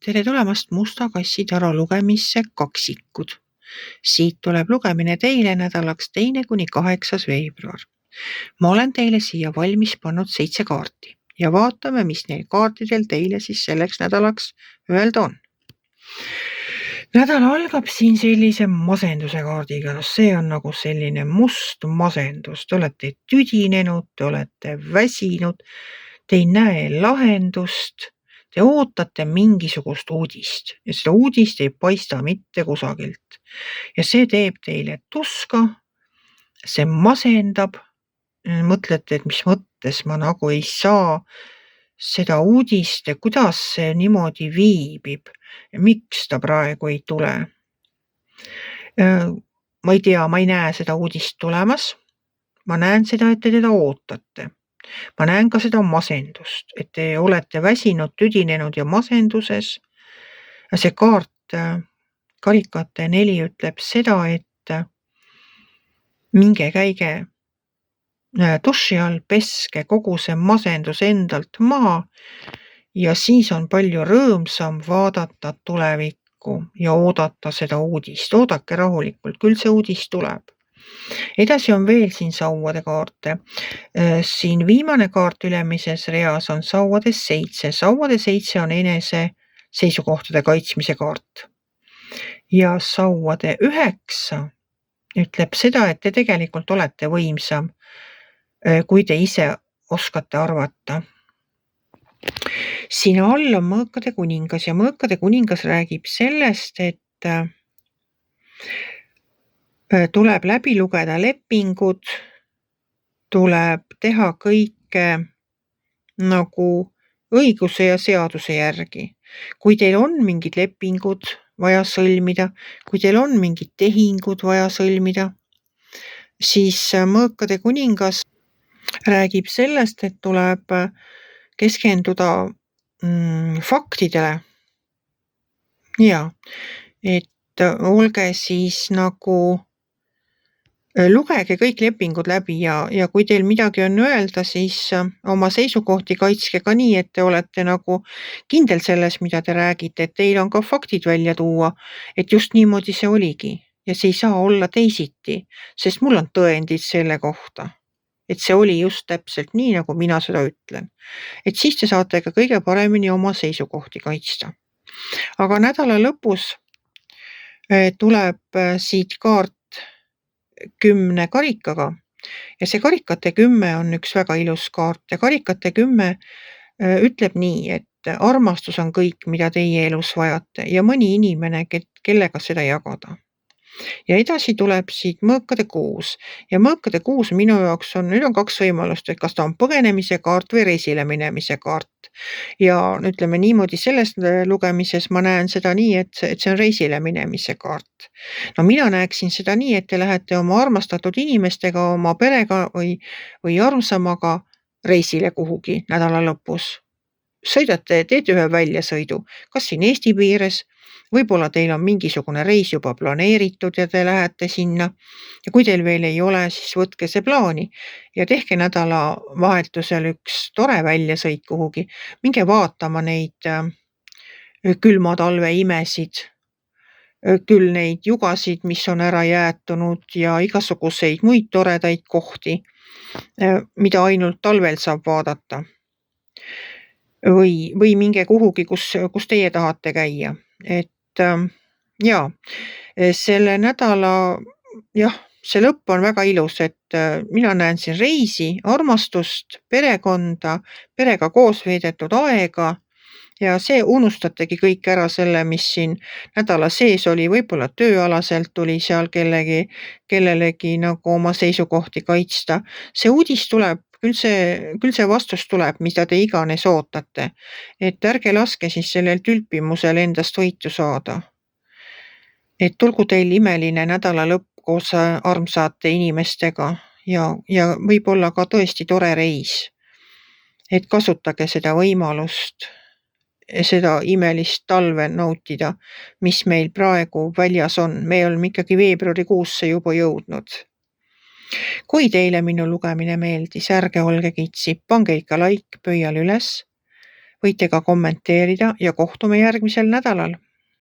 Tere tulemast Musta kassi taro lugemisse kaksikud. Siit tuleb lugemine teile nädalaks 2.–8. veebruar. Ma olen teile siia valmis pannud 7 kaarti ja vaatame, mis neil kaartidel teile siis selleks nädalaks öelda on. Nädal algab siin sellise masenduse kaardiga. See on nagu selline must masendus. Te olete tüdinenud, te olete väsinud, te ei näe lahendust. Te ootate mingisugust uudist ja seda uudist ei paista mitte kusagilt. Ja see teeb teile tuska, see masendab. Mõtlete, et mis mõttes ma nagu ei saa seda uudist ja kuidas see niimoodi viibib ja miks ta praegu ei tule. Ma ei tea, ma ei näe seda uudist tulemas. Ma näen seda, et te teda ootate. Ma näen ka seda masendust, et te olete väsinud, tüdinenud ja masenduses. Ja see kaart, karikate 4 ütleb seda, et minge käige duši all, peske kogu see masendus endalt maha ja siis on palju rõõmsam vaadata tulevikku ja oodata seda uudist. Oodake rahulikult, küll see uudis tuleb. Edasi on veel siin sauade kaarte. Siin viimane kaart ülemises reas on sauade 7. Sauade 7 on enese seisukohtade kaitsmise kaart. Ja sauade 9 ütleb seda, et te tegelikult olete võimsam, kui te ise oskate arvata. Siin all on Mõõkade kuningas ja Mõõkade kuningas räägib sellest, et tuleb läbi lugeda lepingud, tuleb teha kõike nagu õiguse ja seaduse järgi. Kui teil on mingid lepingud vaja sõlmida, kui teil on mingid tehingud vaja sõlmida, siis Mõõkade kuningas räägib sellest, et tuleb keskenduda faktidele. Ja, et olge siis nagu lugege kõik lepingud läbi ja kui teil midagi on öelda, siis oma seisukohti kaitske ka nii, et te olete nagu kindel selles, mida te räägite, et teil on ka faktid välja tuua, et just niimoodi see oligi ja see ei saa olla teisiti, sest mul on tõendid selle kohta, et see oli just täpselt nii, nagu mina seda ütlen. Et siis te saate ka kõige paremini oma seisukohti kaitsta. Aga nädala lõpus tuleb siit kaart 10 karikaga ja see karikate 10 on üks väga ilus kaart ja karikate 10 ütleb nii, et armastus on kõik, mida teie elus vajate ja mõni inimene, kellega seda jagada. Ja edasi tuleb siit Mõõkade 6 ja Mõõkade 6 minu jaoks on, nüüd on 2 võimalust, et kas ta on põgenemise kaart või reisile minemise kaart. Ja ütleme niimoodi, selles lugemises ma näen seda nii, et see on reisile minemise kaart. No mina näeksin seda nii, et te lähete oma armastatud inimestega, oma perega või armsamaga reisile kuhugi nädala lõpus. Sõidate, teete ühe väljasõidu, kas siin Eesti piires, võib-olla teil on mingisugune reis juba planeeritud ja te lähete sinna. Ja kui teil veel ei ole, siis võtke see plaani ja tehke nädala vahetusel üks tore väljasõit kuhugi. Minge vaatama neid külma talve imesid, küll neid jugasid, mis on ära jäetunud ja igasuguseid muid toredaid kohti, mida ainult talvel saab vaadata. Või minge kuhugi, kus teie tahate käia. Et selle nädala, see lõpp on väga ilus, et mina näen siin reisi, armastust, perekonda, perega koos veedetud aega ja see unustategi kõik ära selle, mis siin nädala sees oli, võib-olla tööalaselt tuli seal kellelegi nagu oma seisukohti kaitsta. See uudis tuleb, küll see vastus tuleb, mida te iganes ootate, et ärge laske siis sellel tülpimusel endast võitu saada. Et tulgu teil imeline nädala lõpp koos armsate inimestega ja võib-olla ka tõesti tore reis. Et kasutage seda võimalust, seda imelist talve nautida, mis meil praegu väljas on. Me oleme ikkagi veebruarikuusse juba jõudnud. Kui teile minu lugemine meeldis, ärge olge kitsi, pange ikka like pöial üles Võite ka kommenteerida ja kohtume järgmisel nädalal.